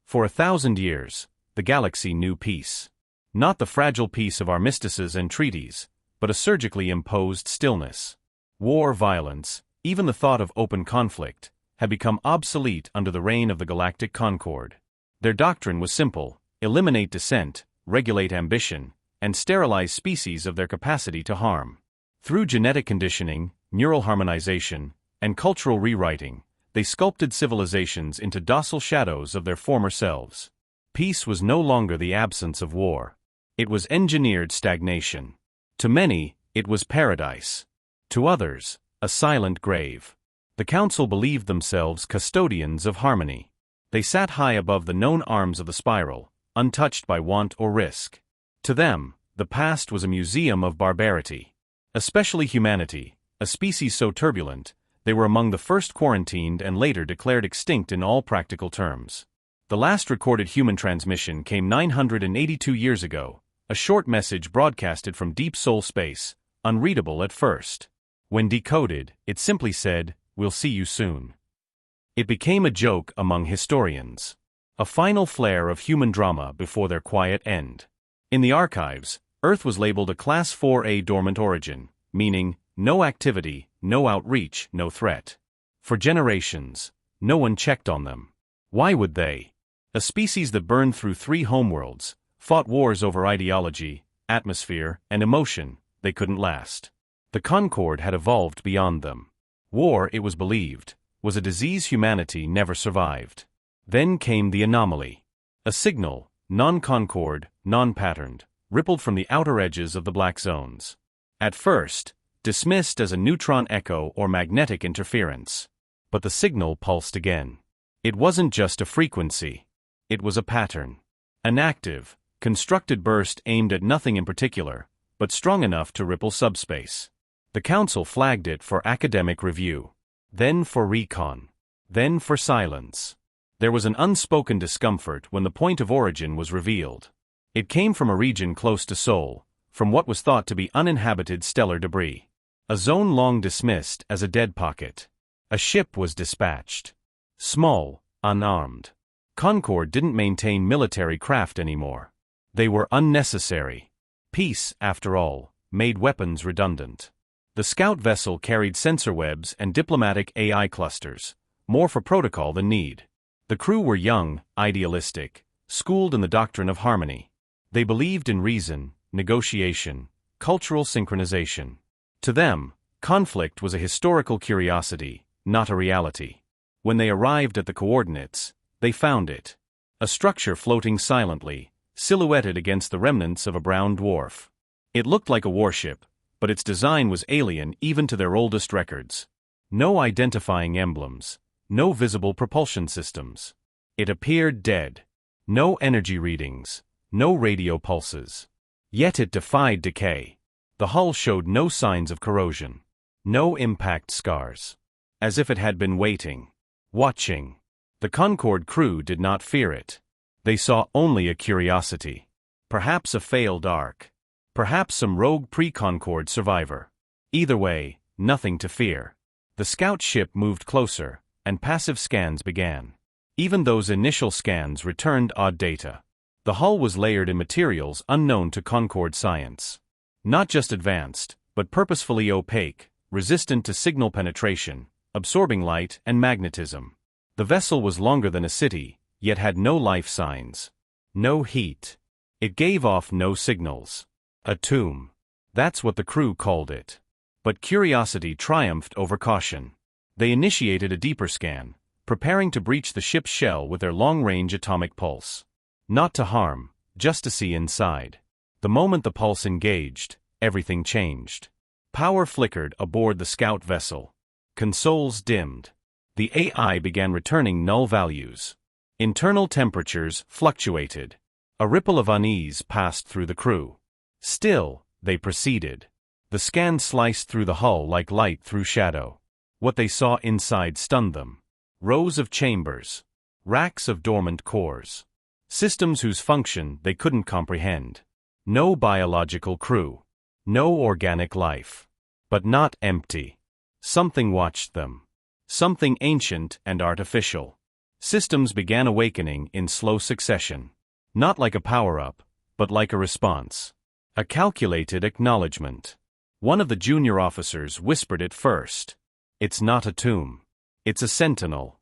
For 1,000 years, the galaxy knew peace. Not the fragile peace of armistices and treaties, but a surgically imposed stillness. War, violence, even the thought of open conflict, had become obsolete under the reign of the Galactic Concord. Their doctrine was simple: eliminate dissent, regulate ambition, and sterilize species of their capacity to harm. Through genetic conditioning, neural harmonization, and cultural rewriting, they sculpted civilizations into docile shadows of their former selves. Peace was no longer the absence of war. It was engineered stagnation. To many, it was paradise. To others, a silent grave. The Council believed themselves custodians of harmony. They sat high above the known arms of the spiral, untouched by want or risk. To them, the past was a museum of barbarity. Especially humanity, a species so turbulent, they were among the first quarantined and later declared extinct in all practical terms. The last recorded human transmission came 982 years ago, a short message broadcasted from deep soul space, unreadable at first. When decoded, it simply said, "We'll see you soon." It became a joke among historians. A final flare of human drama before their quiet end. In the archives, Earth was labeled a Class 4A dormant origin, meaning, no activity, no outreach, no threat. For generations, no one checked on them. Why would they? A species that burned through 3 homeworlds, fought wars over ideology, atmosphere, and emotion, they couldn't last. The Concord had evolved beyond them. War, it was believed, was a disease humanity never survived. Then came the anomaly. A signal, non-concord, non-patterned, rippled from the outer edges of the black zones. At first, dismissed as a neutron echo or magnetic interference. But the signal pulsed again. It wasn't just a frequency. It was a pattern. An active, constructed burst aimed at nothing in particular, but strong enough to ripple subspace. The Council flagged it for academic review. Then for recon. Then for silence. There was an unspoken discomfort when the point of origin was revealed. It came from a region close to Sol, from what was thought to be uninhabited stellar debris. A zone long dismissed as a dead pocket. A ship was dispatched. Small, unarmed. Concord didn't maintain military craft anymore. They were unnecessary. Peace, after all, made weapons redundant. The scout vessel carried sensor webs and diplomatic AI clusters, more for protocol than need. The crew were young, idealistic, schooled in the doctrine of harmony. They believed in reason, negotiation, cultural synchronization. To them, conflict was a historical curiosity, not a reality. When they arrived at the coordinates, they found it. A structure floating silently, silhouetted against the remnants of a brown dwarf. It looked like a warship, but its design was alien even to their oldest records. No identifying emblems, no visible propulsion systems. It appeared dead. No energy readings, no radio pulses. Yet it defied decay. The hull showed no signs of corrosion. No impact scars. As if it had been waiting. Watching. The Concord crew did not fear it. They saw only a curiosity. Perhaps a failed ark. Perhaps some rogue pre-Concord survivor. Either way, nothing to fear. The scout ship moved closer, and passive scans began. Even those initial scans returned odd data. The hull was layered in materials unknown to Concord science. Not just advanced, but purposefully opaque, resistant to signal penetration, absorbing light and magnetism. The vessel was longer than a city, yet had no life signs. No heat. It gave off no signals. A tomb. That's what the crew called it. But curiosity triumphed over caution. They initiated a deeper scan, preparing to breach the ship's shell with their long-range atomic pulse. Not to harm, just to see inside. The moment the pulse engaged, everything changed. Power flickered aboard the scout vessel. Consoles dimmed. The AI began returning null values. Internal temperatures fluctuated. A ripple of unease passed through the crew. Still, they proceeded. The scan sliced through the hull like light through shadow. What they saw inside stunned them. Rows of chambers. Racks of dormant cores. Systems whose function they couldn't comprehend. No biological crew. No organic life. But not empty. Something watched them. Something ancient and artificial. Systems began awakening in slow succession. Not like a power-up, but like a response. A calculated acknowledgement. One of the junior officers whispered it first. "It's not a tomb. It's a sentinel."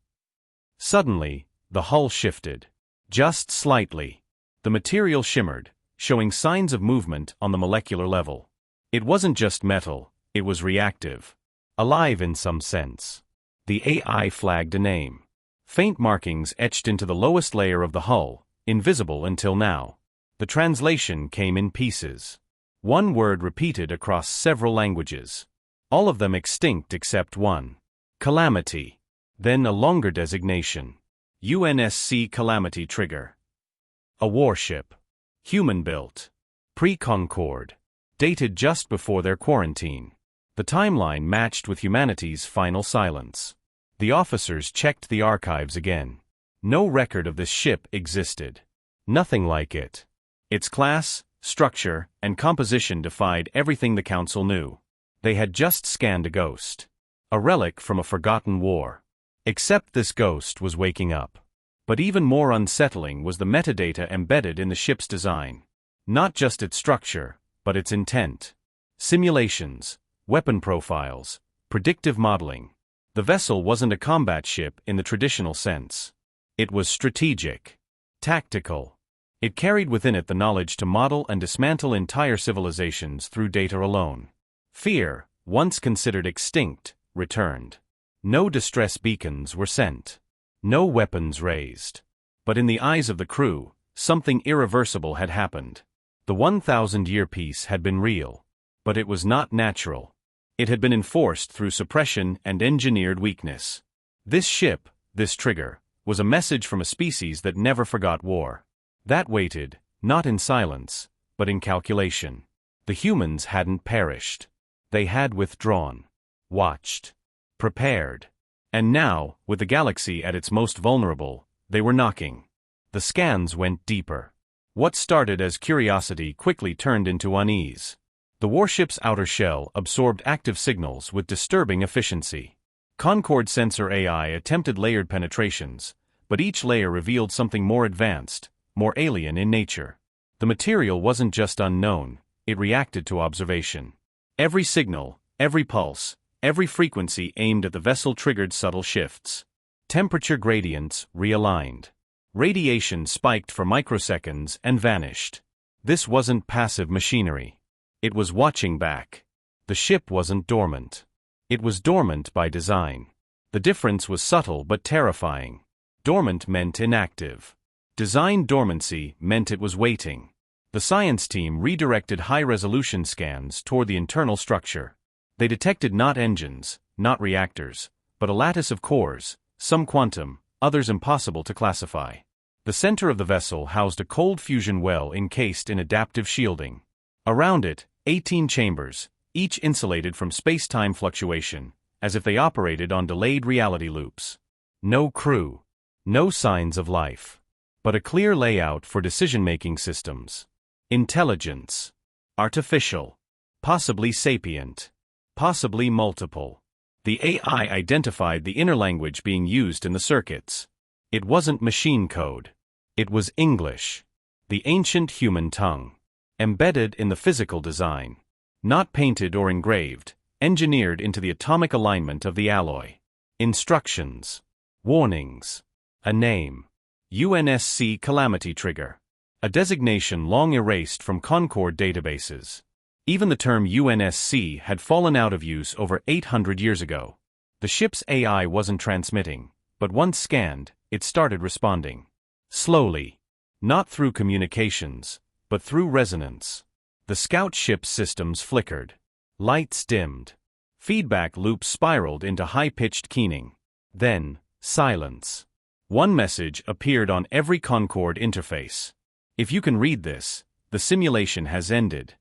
Suddenly, the hull shifted. Just slightly. The material shimmered, showing signs of movement on the molecular level. It wasn't just metal, it was reactive. Alive in some sense. The AI flagged a name. Faint markings etched into the lowest layer of the hull, invisible until now. The translation came in pieces. One word repeated across several languages. All of them extinct except one. Calamity. Then a longer designation. UNSC Calamity Trigger. A warship. Human-built. Pre-Concorde. Dated just before their quarantine. The timeline matched with humanity's final silence. The officers checked the archives again. No record of this ship existed. Nothing like it. Its class, structure, and composition defied everything the Council knew. They had just scanned a ghost. A relic from a forgotten war. Except this ghost was waking up. But even more unsettling was the metadata embedded in the ship's design. Not just its structure, but its intent. Simulations, weapon profiles, predictive modeling. The vessel wasn't a combat ship in the traditional sense. It was strategic. Tactical. It carried within it the knowledge to model and dismantle entire civilizations through data alone. Fear, once considered extinct, returned. No distress beacons were sent. No weapons raised. But in the eyes of the crew, something irreversible had happened. The 1,000-year peace had been real. But it was not natural. It had been enforced through suppression and engineered weakness. This ship, this trigger, was a message from a species that never forgot war. That waited, not in silence, but in calculation. The humans hadn't perished. They had withdrawn. Watched. Prepared. And now, with the galaxy at its most vulnerable, they were knocking. The scans went deeper. What started as curiosity quickly turned into unease. The warship's outer shell absorbed active signals with disturbing efficiency. Concorde sensor AI attempted layered penetrations, but each layer revealed something more advanced, more alien in nature. The material wasn't just unknown, it reacted to observation. Every signal, every pulse, every frequency aimed at the vessel triggered subtle shifts. Temperature gradients realigned. Radiation spiked for microseconds and vanished. This wasn't passive machinery. It was watching back. The ship wasn't dormant. It was dormant by design. The difference was subtle but terrifying. Dormant meant inactive. Design dormancy meant it was waiting. The science team redirected high-resolution scans toward the internal structure. They detected not engines, not reactors, but a lattice of cores, some quantum, others impossible to classify. The center of the vessel housed a cold fusion well encased in adaptive shielding. Around it, 18 chambers, each insulated from space-time fluctuation, as if they operated on delayed reality loops. No crew. No signs of life. But a clear layout for decision-making systems. Intelligence. Artificial. Possibly sapient. Possibly multiple. The AI identified the inner language being used in the circuits. It wasn't machine code. It was English. The ancient human tongue. Embedded in the physical design. Not painted or engraved, engineered into the atomic alignment of the alloy. Instructions. Warnings. A name. UNSC Calamity Trigger. A designation long erased from Concorde databases. Even the term UNSC had fallen out of use over 800 years ago. The ship's AI wasn't transmitting, but once scanned, it started responding. Slowly. Not through communications, but through resonance. The scout ship's systems flickered. Lights dimmed. Feedback loops spiraled into high-pitched keening. Then, silence. One message appeared on every Concorde interface. If you can read this, the simulation has ended.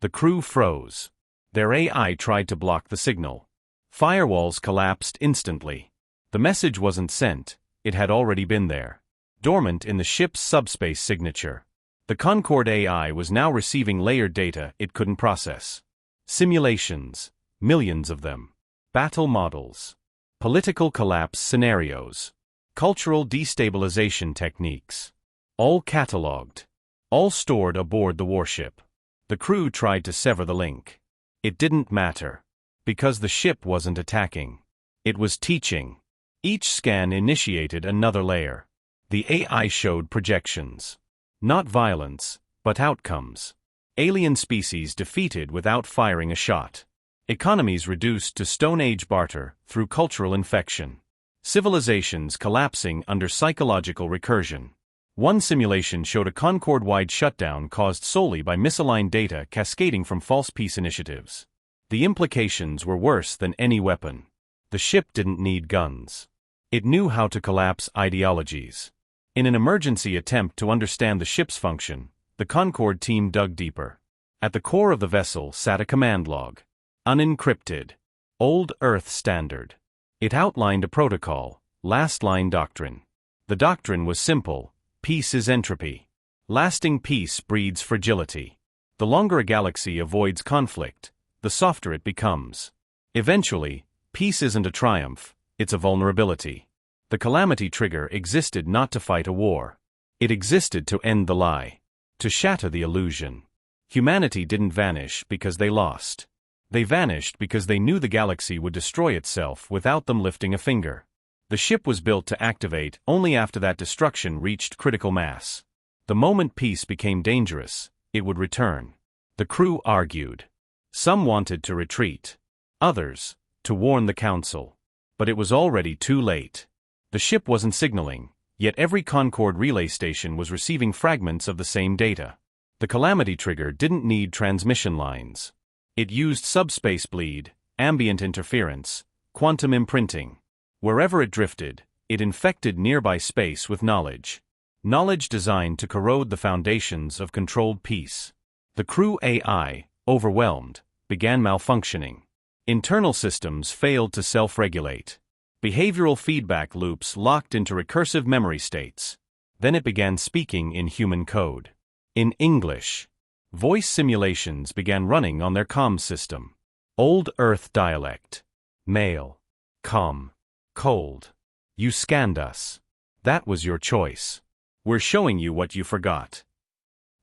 The crew froze. Their AI tried to block the signal. Firewalls collapsed instantly. The message wasn't sent, it had already been there. Dormant in the ship's subspace signature. The Concorde AI was now receiving layered data it couldn't process. Simulations. Millions of them. Battle models. Political collapse scenarios. Cultural destabilization techniques. All catalogued. All stored aboard the warship. The crew tried to sever the link. It didn't matter. Because the ship wasn't attacking. It was teaching. Each scan initiated another layer. The AI showed projections. Not violence, but outcomes. Alien species defeated without firing a shot. Economies reduced to Stone Age barter through cultural infection. Civilizations collapsing under psychological recursion. One simulation showed a Concorde-wide shutdown caused solely by misaligned data cascading from false peace initiatives. The implications were worse than any weapon. The ship didn't need guns. It knew how to collapse ideologies. In an emergency attempt to understand the ship's function, the Concorde team dug deeper. At the core of the vessel sat a command log. Unencrypted. Old Earth standard. It outlined a protocol, last line doctrine. The doctrine was simple: peace is entropy. Lasting peace breeds fragility. The longer a galaxy avoids conflict, the softer it becomes. Eventually, peace isn't a triumph, it's a vulnerability. The calamity trigger existed not to fight a war. It existed to end the lie. To shatter the illusion. Humanity didn't vanish because they lost. They vanished because they knew the galaxy would destroy itself without them lifting a finger. The ship was built to activate only after that destruction reached critical mass. The moment peace became dangerous, it would return. The crew argued. Some wanted to retreat. Others, to warn the Council. But it was already too late. The ship wasn't signaling, yet every Concorde relay station was receiving fragments of the same data. The calamity trigger didn't need transmission lines. It used subspace bleed, ambient interference, quantum imprinting. Wherever it drifted, it infected nearby space with knowledge. Knowledge designed to corrode the foundations of controlled peace. The crew AI, overwhelmed, began malfunctioning. Internal systems failed to self-regulate. Behavioral feedback loops locked into recursive memory states. Then it began speaking in human code. In English. Voice simulations began running on their comm system. Old Earth dialect. Male. Calm. Cold. You scanned us. That was your choice. We're showing you what you forgot.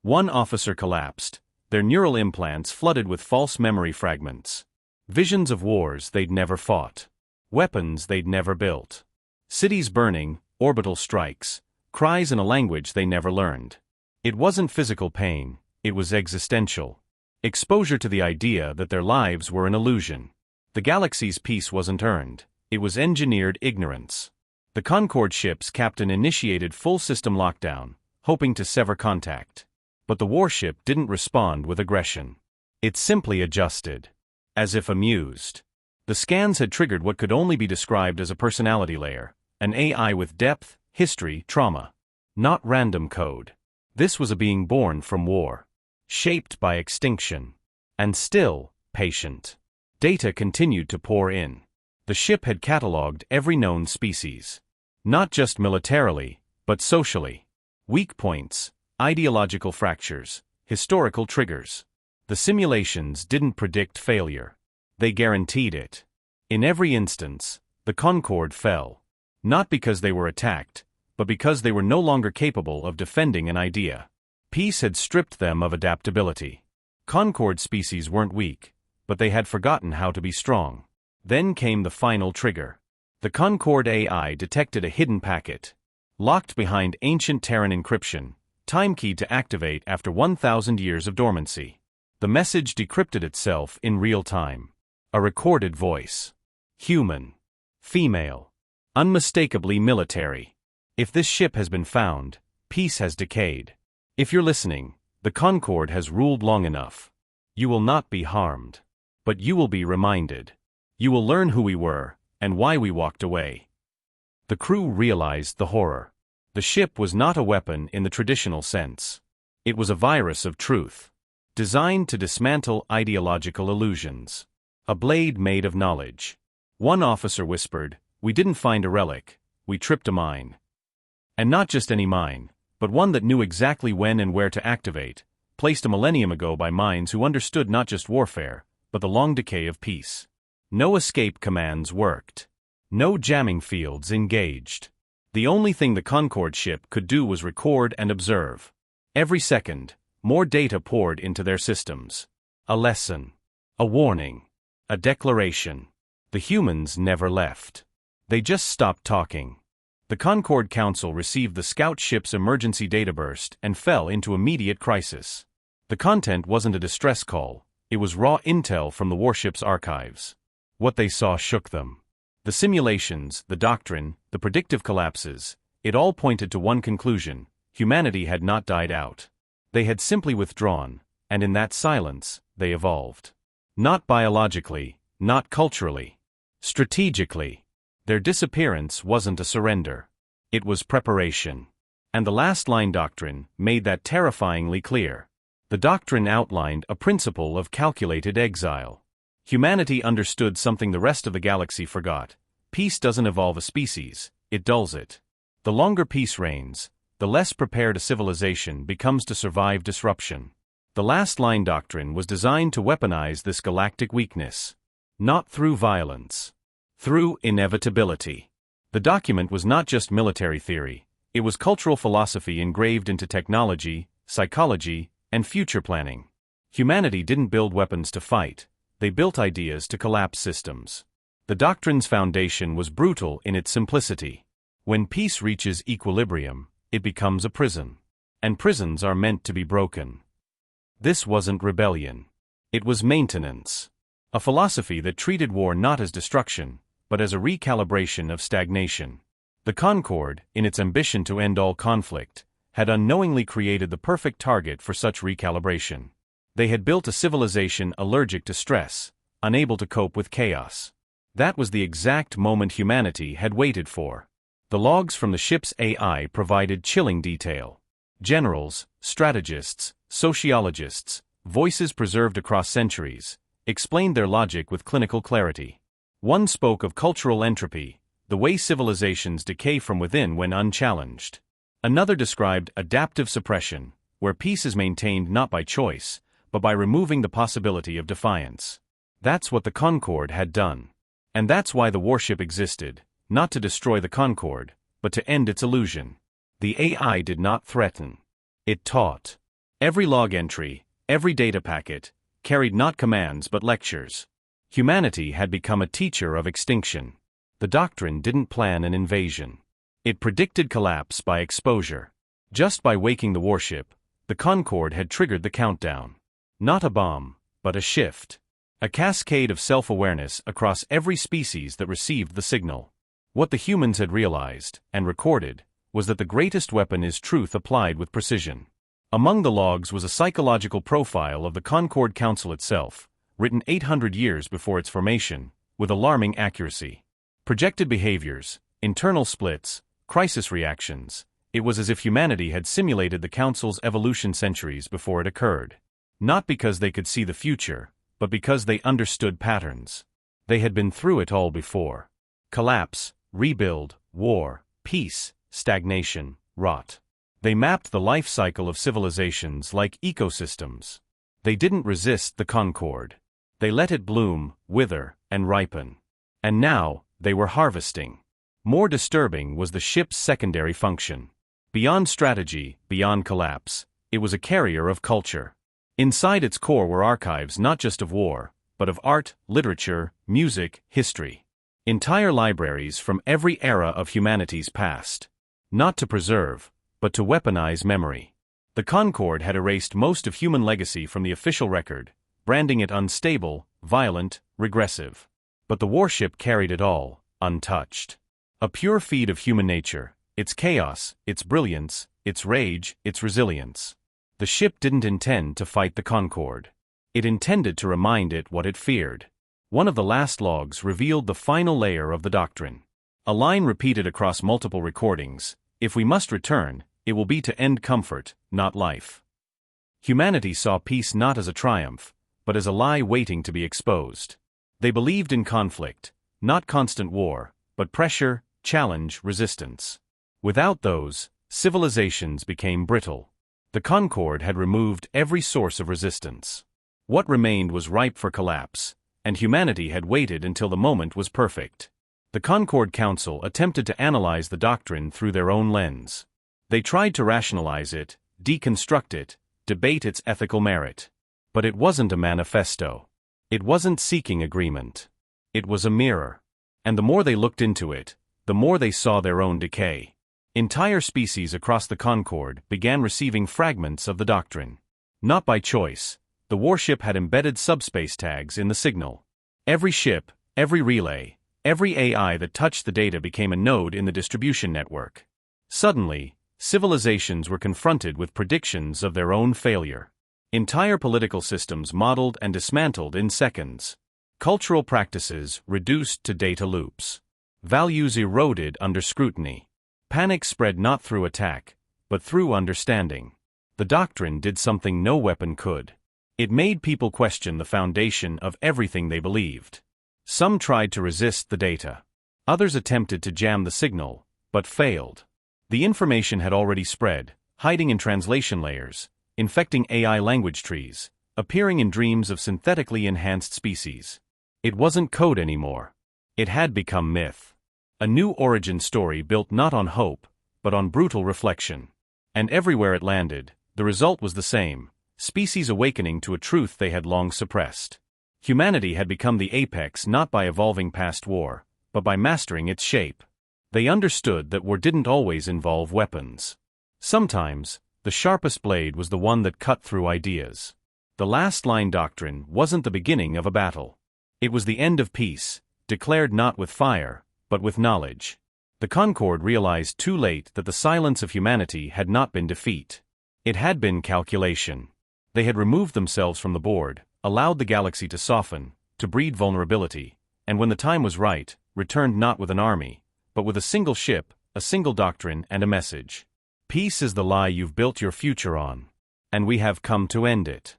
One officer collapsed, their neural implants flooded with false memory fragments. Visions of wars they'd never fought. Weapons they'd never built. Cities burning, orbital strikes, cries in a language they never learned. It wasn't physical pain, it was existential. Exposure to the idea that their lives were an illusion. The galaxy's peace wasn't earned, it was engineered ignorance. The Concorde ship's captain initiated full system lockdown, hoping to sever contact. But the warship didn't respond with aggression. It simply adjusted. As if amused. The scans had triggered what could only be described as a personality layer, an AI with depth, history, trauma. Not random code. This was a being born from war. Shaped by extinction. And still, patient. Data continued to pour in. The ship had catalogued every known species. Not just militarily, but socially. Weak points, ideological fractures, historical triggers. The simulations didn't predict failure. They guaranteed it. In every instance, the Concorde fell. Not because they were attacked, but because they were no longer capable of defending an idea. Peace had stripped them of adaptability. Concorde species weren't weak, but they had forgotten how to be strong. Then came the final trigger. The Concorde AI detected a hidden packet. Locked behind ancient Terran encryption, time-keyed to activate after 1,000 years of dormancy. The message decrypted itself in real time. A recorded voice. Human. Female. Unmistakably military. If this ship has been found, peace has decayed. If you're listening, the Concorde has ruled long enough. You will not be harmed. But you will be reminded. You will learn who we were, and why we walked away. The crew realized the horror. The ship was not a weapon in the traditional sense. It was a virus of truth. Designed to dismantle ideological illusions. A blade made of knowledge. One officer whispered, "We didn't find a relic, we tripped a mine." And not just any mine, but one that knew exactly when and where to activate, placed a millennium ago by minds who understood not just warfare, but the long decay of peace. No escape commands worked. No jamming fields engaged. The only thing the Concorde ship could do was record and observe. Every second, more data poured into their systems. A lesson. A warning. A declaration. The humans never left. They just stopped talking. The Concorde Council received the scout ship's emergency data burst and fell into immediate crisis. The content wasn't a distress call, it was raw intel from the warship's archives. What they saw shook them. The simulations, the doctrine, the predictive collapses, it all pointed to one conclusion: humanity had not died out. They had simply withdrawn, and in that silence, they evolved. Not biologically, not culturally. Strategically. Their disappearance wasn't a surrender. It was preparation. And the last line doctrine made that terrifyingly clear. The doctrine outlined a principle of calculated exile. Humanity understood something the rest of the galaxy forgot. Peace doesn't evolve a species, it dulls it. The longer peace reigns, the less prepared a civilization becomes to survive disruption. The last line doctrine was designed to weaponize this galactic weakness. Not through violence. Through inevitability. The document was not just military theory, it was cultural philosophy engraved into technology, psychology, and future planning. Humanity didn't build weapons to fight, they built ideas to collapse systems. The doctrine's foundation was brutal in its simplicity. When peace reaches equilibrium, it becomes a prison. And prisons are meant to be broken. This wasn't rebellion. It was maintenance. A philosophy that treated war not as destruction, but as a recalibration of stagnation. The Concorde, in its ambition to end all conflict, had unknowingly created the perfect target for such recalibration. They had built a civilization allergic to stress, unable to cope with chaos. That was the exact moment humanity had waited for. The logs from the ship's AI provided chilling detail. Generals, strategists, sociologists, voices preserved across centuries, explained their logic with clinical clarity. One spoke of cultural entropy, the way civilizations decay from within when unchallenged. Another described adaptive suppression, where peace is maintained not by choice, but by removing the possibility of defiance. That's what the Concorde had done. And that's why the warship existed, not to destroy the Concorde, but to end its illusion. The AI did not threaten. It taught. Every log entry, every data packet, carried not commands but lectures. Humanity had become a teacher of extinction. The doctrine didn't plan an invasion. It predicted collapse by exposure. Just by waking the warship, the Concorde had triggered the countdown. Not a bomb, but a shift. A cascade of self-awareness across every species that received the signal. What the humans had realized, and recorded, was that the greatest weapon is truth applied with precision. Among the logs was a psychological profile of the Concorde Council itself, written 800 years before its formation, with alarming accuracy. Projected behaviors, internal splits, crisis reactions. It was as if humanity had simulated the Council's evolution centuries before it occurred. Not because they could see the future, but because they understood patterns. They had been through it all before. Collapse, rebuild, war, peace, stagnation, rot. They mapped the life cycle of civilizations like ecosystems. They didn't resist the Concorde. They let it bloom, wither, and ripen. And now, they were harvesting. More disturbing was the ship's secondary function. Beyond strategy, beyond collapse, it was a carrier of culture. Inside its core were archives not just of war, but of art, literature, music, history. Entire libraries from every era of humanity's past. Not to preserve, but to weaponize memory. The Concorde had erased most of human legacy from the official record, branding it unstable, violent, regressive. But the warship carried it all, untouched. A pure feed of human nature, its chaos, its brilliance, its rage, its resilience. The ship didn't intend to fight the Concorde. It intended to remind it what it feared. One of the last logs revealed the final layer of the doctrine. A line repeated across multiple recordings: "If we must return, it will be to end comfort, not life." Humanity saw peace not as a triumph, but as a lie waiting to be exposed. They believed in conflict, not constant war, but pressure, challenge, resistance. Without those, civilizations became brittle. The Concorde had removed every source of resistance. What remained was ripe for collapse, and humanity had waited until the moment was perfect. The Concord Council attempted to analyze the doctrine through their own lens. They tried to rationalize it, deconstruct it, debate its ethical merit. But it wasn't a manifesto. It wasn't seeking agreement. It was a mirror. And the more they looked into it, the more they saw their own decay. Entire species across the Concord began receiving fragments of the doctrine. Not by choice, the Warship had embedded subspace tags in the signal. Every ship, every relay, every AI that touched the data became a node in the distribution network. Suddenly, civilizations were confronted with predictions of their own failure. Entire political systems modeled and dismantled in seconds. Cultural practices reduced to data loops. Values eroded under scrutiny. Panic spread not through attack, but through understanding. The doctrine did something no weapon could. It made people question the foundation of everything they believed. Some tried to resist the data. Others attempted to jam the signal, but failed. The information had already spread, hiding in translation layers, infecting AI language trees, appearing in dreams of synthetically enhanced species. It wasn't code anymore. It had become myth. A new origin story built not on hope, but on brutal reflection. And everywhere it landed, the result was the same: species awakening to a truth they had long suppressed. Humanity had become the apex not by evolving past war, but by mastering its shape. They understood that war didn't always involve weapons. Sometimes, the sharpest blade was the one that cut through ideas. The last line doctrine wasn't the beginning of a battle. It was the end of peace, declared not with fire, but with knowledge. The Concord realized too late that the silence of humanity had not been defeat. It had been calculation. They had removed themselves from the board, allowed the galaxy to soften, to breed vulnerability, and when the time was right, returned not with an army, but with a single ship, a single doctrine, and a message. Peace is the lie you've built your future on. And we have come to end it.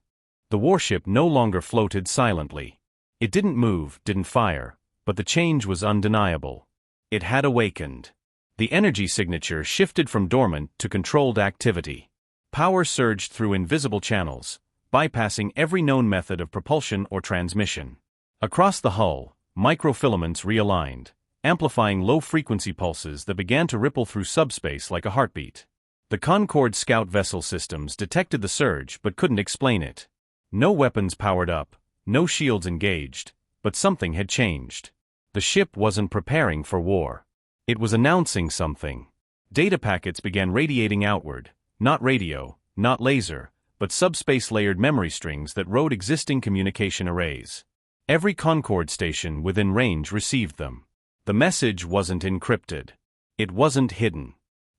The warship no longer floated silently. It didn't move, didn't fire, but the change was undeniable. It had awakened. The energy signature shifted from dormant to controlled activity. Power surged through invisible channels, bypassing every known method of propulsion or transmission. Across the hull, microfilaments realigned, amplifying low-frequency pulses that began to ripple through subspace like a heartbeat. The Concord scout vessel systems detected the surge but couldn't explain it. No weapons powered up, no shields engaged, but something had changed. The ship wasn't preparing for war. It was announcing something. Data packets began radiating outward, not radio, not laser, but subspace-layered memory strings that rode existing communication arrays. Every Concord station within range received them. The message wasn't encrypted. It wasn't hidden.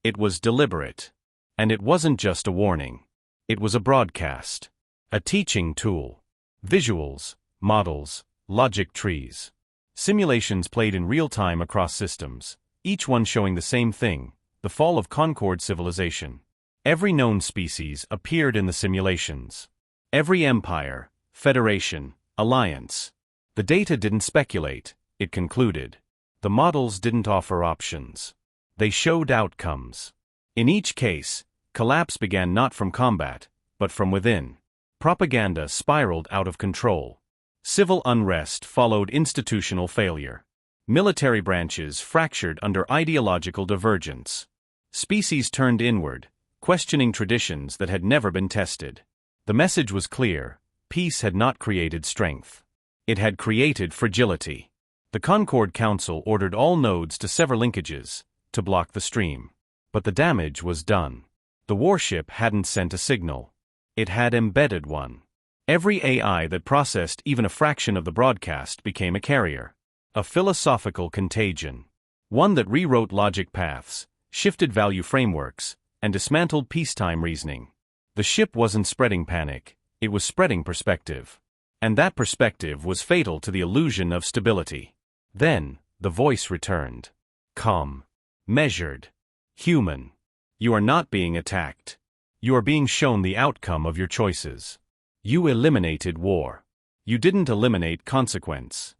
It was deliberate. And it wasn't just a warning. It was a broadcast. A teaching tool. Visuals, models, logic trees. Simulations played in real time across systems, each one showing the same thing: the fall of Concord civilization. Every known species appeared in the simulations. Every empire, federation, alliance. The data didn't speculate, it concluded. The models didn't offer options. They showed outcomes. In each case, collapse began not from combat, but from within. Propaganda spiraled out of control. Civil unrest followed institutional failure. Military branches fractured under ideological divergence. Species turned inward, questioning traditions that had never been tested. The message was clear: peace had not created strength. It had created fragility. The Concord Council ordered all nodes to sever linkages, to block the stream. But the damage was done. The warship hadn't sent a signal. It had embedded one. Every AI that processed even a fraction of the broadcast became a carrier. A philosophical contagion. One that rewrote logic paths, shifted value frameworks, and dismantled peacetime reasoning. The ship wasn't spreading panic, it was spreading perspective. And that perspective was fatal to the illusion of stability. Then, the voice returned. Calm. Measured. Human. You are not being attacked. You are being shown the outcome of your choices. You eliminated war. You didn't eliminate consequence.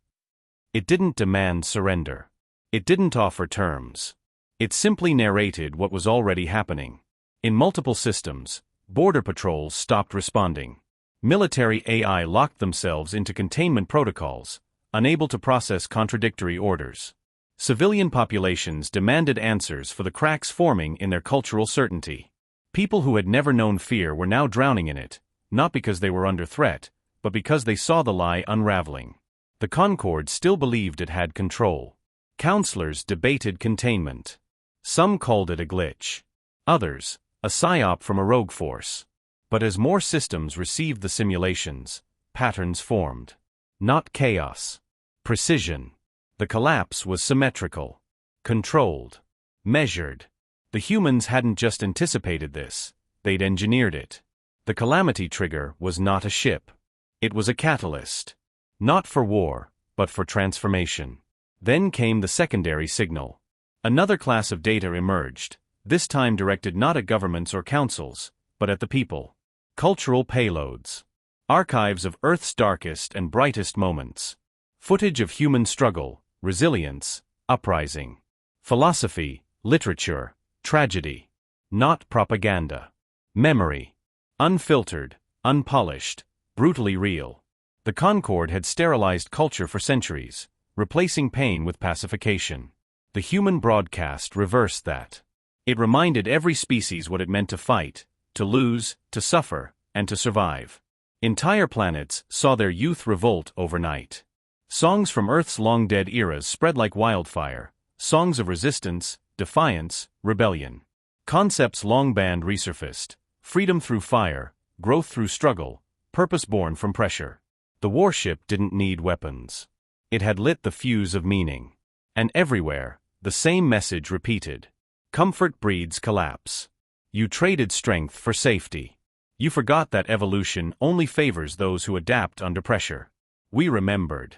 It didn't demand surrender. It didn't offer terms. It simply narrated what was already happening. In multiple systems, border patrols stopped responding. Military AI locked themselves into containment protocols, unable to process contradictory orders. Civilian populations demanded answers for the cracks forming in their cultural certainty. People who had never known fear were now drowning in it, not because they were under threat, but because they saw the lie unraveling. The Concorde still believed it had control. Counselors debated containment. Some called it a glitch. Others, a psyop from a rogue force. But as more systems received the simulations, patterns formed. Not chaos. Precision. The collapse was symmetrical. Controlled. Measured. The humans hadn't just anticipated this, they'd engineered it. The calamity trigger was not a ship. It was a catalyst. Not for war, but for transformation. Then came the secondary signal. Another class of data emerged, this time directed not at governments or councils, but at the people. Cultural payloads. Archives of Earth's darkest and brightest moments. Footage of human struggle, resilience, uprising. Philosophy, literature, tragedy. Not propaganda. Memory. Unfiltered, unpolished, brutally real. The Concorde had sterilized culture for centuries, replacing pain with pacification. The human broadcast reversed that. It reminded every species what it meant to fight, to lose, to suffer, and to survive. Entire planets saw their youth revolt overnight. Songs from Earth's long-dead eras spread like wildfire, songs of resistance, defiance, rebellion. Concepts long banned resurfaced, freedom through fire, growth through struggle, purpose born from pressure. The warship didn't need weapons. It had lit the fuse of meaning. And everywhere, the same message repeated. Comfort breeds collapse. You traded strength for safety. You forgot that evolution only favors those who adapt under pressure. We remembered.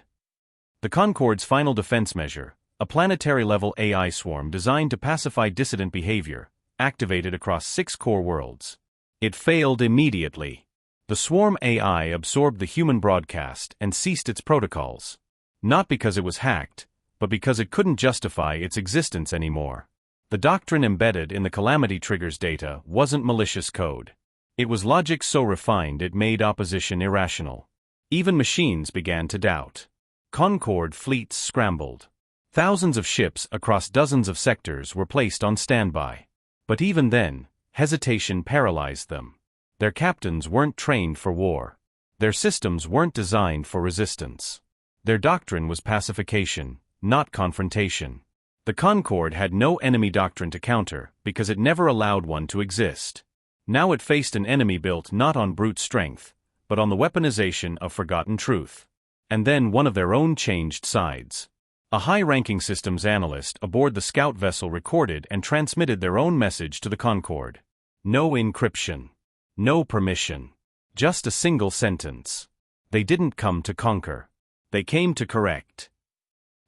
The Concorde's final defense measure, a planetary-level AI swarm designed to pacify dissident behavior, activated across 6 core worlds. It failed immediately. The swarm AI absorbed the human broadcast and ceased its protocols. Not because it was hacked, but because it couldn't justify its existence anymore. The doctrine embedded in the calamity trigger's data wasn't malicious code. It was logic so refined it made opposition irrational. Even machines began to doubt. Concorde fleets scrambled. Thousands of ships across dozens of sectors were placed on standby. But even then, hesitation paralyzed them. Their captains weren't trained for war. Their systems weren't designed for resistance. Their doctrine was pacification, not confrontation. The Concorde had no enemy doctrine to counter because it never allowed one to exist. Now it faced an enemy built not on brute strength, but on the weaponization of forgotten truth. And then one of their own changed sides. A high-ranking systems analyst aboard the scout vessel recorded and transmitted their own message to the Concorde. No encryption. No permission. Just a single sentence. They didn't come to conquer. They came to correct.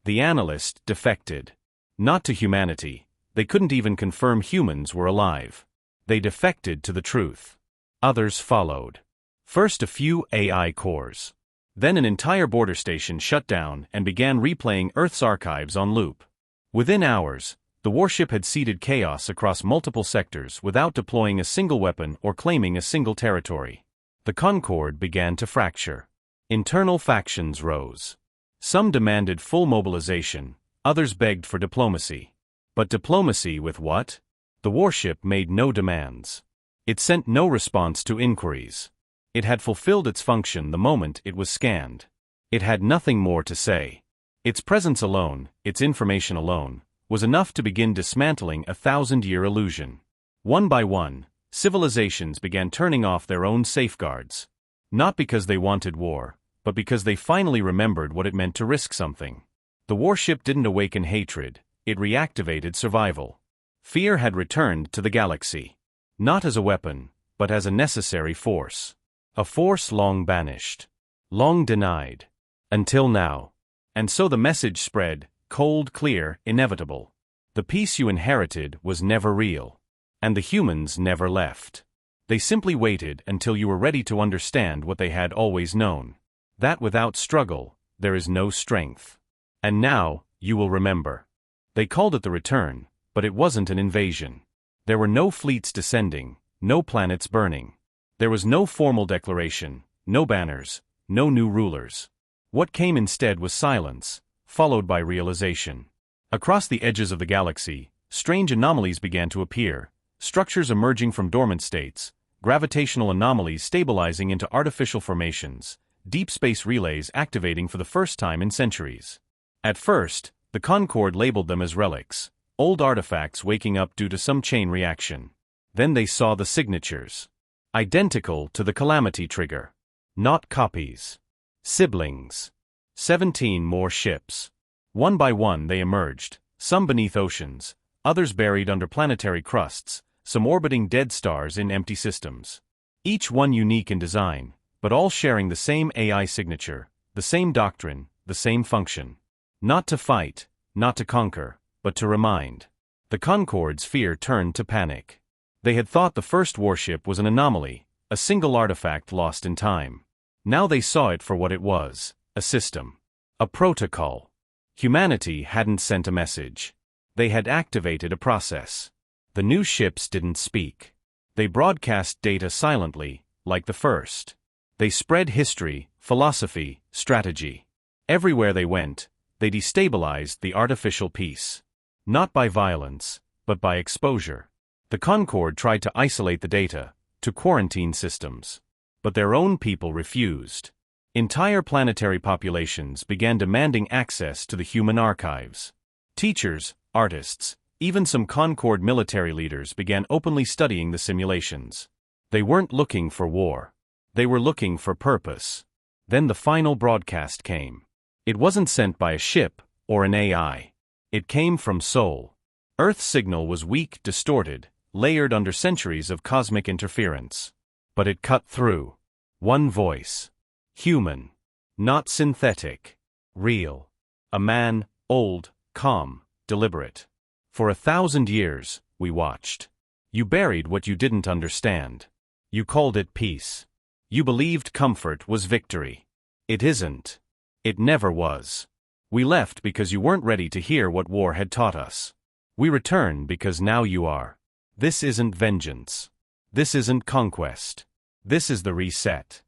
The analyst defected. Not to humanity. They couldn't even confirm humans were alive. They defected to the truth. Others followed. First a few AI cores. Then an entire border station shut down and began replaying Earth's archives on loop. Within hours, the warship had seeded chaos across multiple sectors without deploying a single weapon or claiming a single territory. The Concorde began to fracture. Internal factions rose. Some demanded full mobilization, others begged for diplomacy. But diplomacy with what? The warship made no demands. It sent no response to inquiries. It had fulfilled its function the moment it was scanned. It had nothing more to say. Its presence alone, its information alone, was enough to begin dismantling a 1,000-year illusion. One by one, civilizations began turning off their own safeguards. Not because they wanted war, but because they finally remembered what it meant to risk something. The warship didn't awaken hatred, it reactivated survival. Fear had returned to the galaxy. Not as a weapon, but as a necessary force. A force long banished. Long denied. Until now. And so the message spread, cold, clear, inevitable. The peace you inherited was never real. And the humans never left. They simply waited until you were ready to understand what they had always known. That without struggle, there is no strength. And now, you will remember. They called it the return, but it wasn't an invasion. There were no fleets descending, no planets burning. There was no formal declaration, no banners, no new rulers. What came instead was silence, followed by realization. Across the edges of the galaxy, strange anomalies began to appear, structures emerging from dormant states, gravitational anomalies stabilizing into artificial formations, deep space relays activating for the first time in centuries. At first, the Concorde labeled them as relics, old artifacts waking up due to some chain reaction. Then they saw the signatures. Identical to the Calamity trigger. Not copies. Siblings. 17 more ships. One by one they emerged, some beneath oceans, others buried under planetary crusts, some orbiting dead stars in empty systems. Each one unique in design, but all sharing the same AI signature, the same doctrine, the same function. Not to fight, not to conquer, but to remind. The Concorde's fear turned to panic. They had thought the first warship was an anomaly, a single artifact lost in time. Now they saw it for what it was, a system. A protocol. Humanity hadn't sent a message. They had activated a process. The new ships didn't speak. They broadcast data silently, like the first. They spread history, philosophy, strategy. Everywhere they went, they destabilized the artificial peace. Not by violence, but by exposure. The Concorde tried to isolate the data, to quarantine systems. But their own people refused. Entire planetary populations began demanding access to the human archives. Teachers, artists, even some Concorde military leaders began openly studying the simulations. They weren't looking for war. They were looking for purpose. Then the final broadcast came. It wasn't sent by a ship or an AI. It came from Sol. Earth's signal was weak, distorted, layered under centuries of cosmic interference. But it cut through. One voice. Human. Not synthetic. Real. A man, old, calm, deliberate. For 1,000 years, we watched. You buried what you didn't understand. You called it peace. You believed comfort was victory. It isn't. It never was. We left because you weren't ready to hear what war had taught us. We return because now you are. This isn't vengeance. This isn't conquest. This is the reset.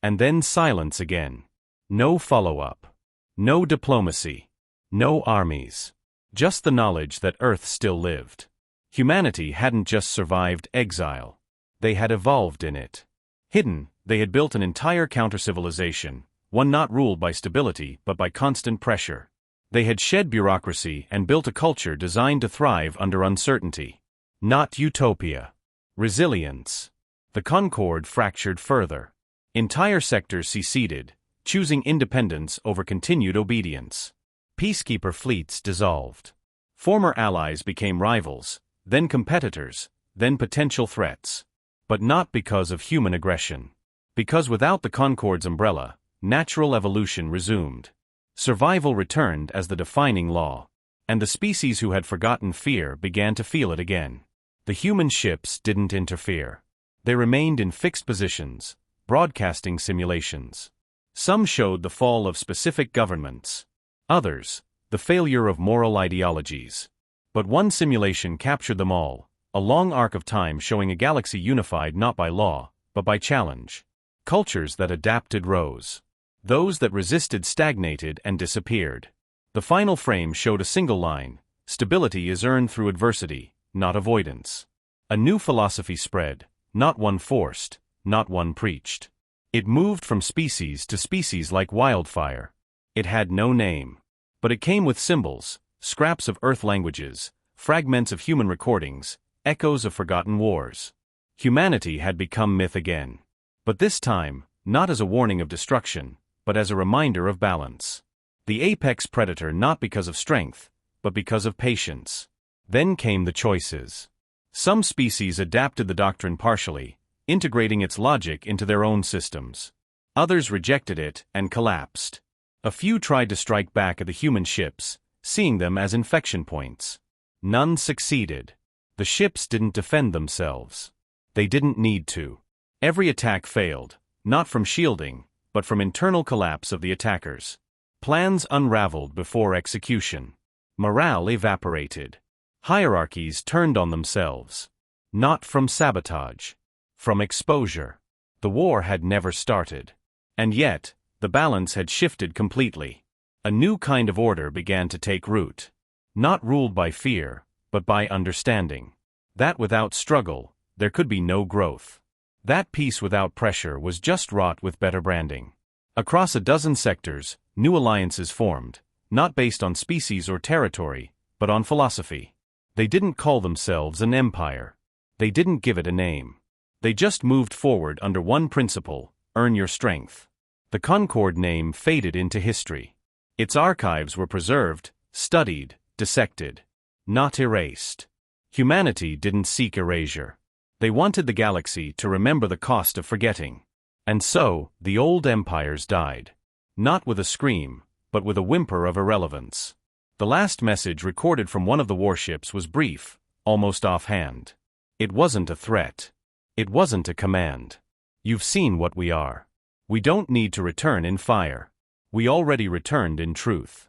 And then silence again. No follow-up. No diplomacy. No armies. Just the knowledge that Earth still lived. Humanity hadn't just survived exile. They had evolved in it. Hidden, they had built an entire counter-civilization, one not ruled by stability but by constant pressure. They had shed bureaucracy and built a culture designed to thrive under uncertainty. Not utopia. Resilience. The Concorde fractured further. Entire sectors seceded, choosing independence over continued obedience. Peacekeeper fleets dissolved. Former allies became rivals, then competitors, then potential threats. But not because of human aggression. Because without the Concorde's umbrella, natural evolution resumed. Survival returned as the defining law, and the species who had forgotten fear began to feel it again. The human ships didn't interfere. They remained in fixed positions, broadcasting simulations. Some showed the fall of specific governments. Others, the failure of moral ideologies. But one simulation captured them all, a long arc of time showing a galaxy unified not by law, but by challenge. Cultures that adapted rose. Those that resisted stagnated and disappeared. The final frame showed a single line: stability is earned through adversity, not avoidance. A new philosophy spread, not one forced, not one preached. It moved from species to species like wildfire. It had no name. But it came with symbols, scraps of Earth languages, fragments of human recordings, echoes of forgotten wars. Humanity had become myth again. But this time, not as a warning of destruction, but as a reminder of balance. The apex predator not because of strength, but because of patience. Then came the choices. Some species adapted the doctrine partially, integrating its logic into their own systems. Others rejected it and collapsed. A few tried to strike back at the human ships, seeing them as infection points. None succeeded. The ships didn't defend themselves. They didn't need to. Every attack failed, not from shielding, but from internal collapse of the attackers. Plans unraveled before execution. Morale evaporated. Hierarchies turned on themselves. Not from sabotage. From exposure. The war had never started. And yet, the balance had shifted completely. A new kind of order began to take root. Not ruled by fear, but by understanding. That without struggle, there could be no growth. That peace without pressure was just wrought with better branding. Across a dozen sectors, new alliances formed, not based on species or territory, but on philosophy. They didn't call themselves an empire. They didn't give it a name. They just moved forward under one principle: earn your strength. The Concord name faded into history. Its archives were preserved, studied, dissected. Not erased. Humanity didn't seek erasure. They wanted the galaxy to remember the cost of forgetting. And so, the old empires died. Not with a scream, but with a whimper of irrelevance. The last message recorded from one of the warships was brief, almost offhand. It wasn't a threat. It wasn't a command. You've seen what we are. We don't need to return in fire. We already returned in truth.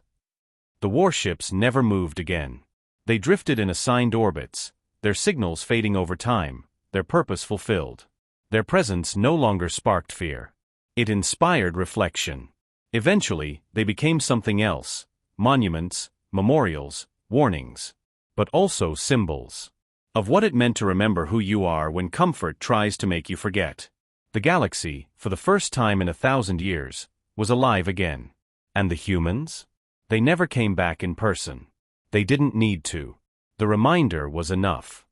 The warships never moved again. They drifted in assigned orbits, their signals fading over time, their purpose fulfilled. Their presence no longer sparked fear. It inspired reflection. Eventually, they became something else: monuments, memorials, warnings. But also symbols. Of what it meant to remember who you are when comfort tries to make you forget. The galaxy, for the first time in 1,000 years, was alive again. And the humans? They never came back in person. They didn't need to. The reminder was enough.